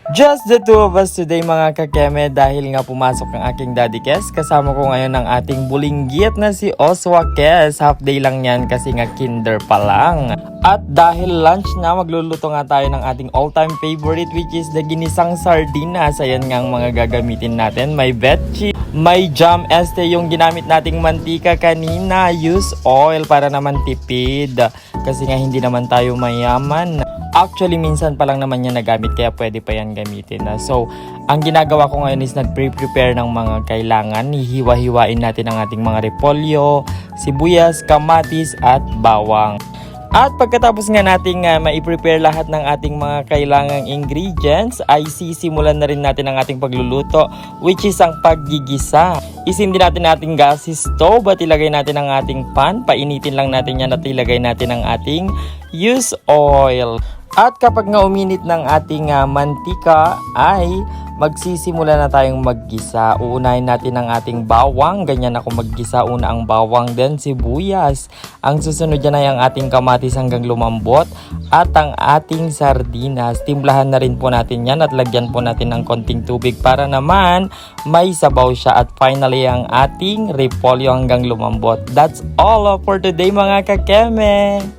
Just the two of us today mga kakeme dahil nga pumasok ang aking daddy Kes. Kasama ko ngayon ang ating bulinggit na si Oswa Kes. Half day lang yan kasi nga kinder pa lang. At dahil lunch na, magluluto nga tayo ng ating all-time favorite which is the ginisang sardinas. Ayan nga ang mga gagamitin natin. May vetchi, may jam este yung ginamit nating mantika kanina. Use oil para naman tipid. Kasi nga hindi naman tayo mayaman. Actually, minsan pa lang naman yan nagamit kaya pwede pa yan gamitin. So, ang ginagawa ko ngayon is nag-prepare ng mga kailangan. Hihiwa-hiwain natin ang ating mga repolyo, sibuyas, kamatis at bawang. At pagkatapos nga nating mai-prepare lahat ng ating mga kailangang ingredients, ay sisimulan na rin natin ang ating pagluluto which is ang paggigisa. Isindi natin ating gas stove at ilagay natin ang ating pan. Painitin lang natin yan at ilagay natin ang ating use oil. At kapag nga uminit ng ating mantika ay magsisimula na tayong maggisa. Uunahin natin ang ating bawang. Ganyan ako maggisa. Una ang bawang, then sibuyas. Ang susunod dyan ay ang ating kamatis hanggang lumambot. At ang ating sardinas. Timplahan na rin po natin yan at lagyan po natin ng konting tubig para naman may sabaw siya. At finally ang ating repolyo hanggang lumambot. That's all for today mga kakeme!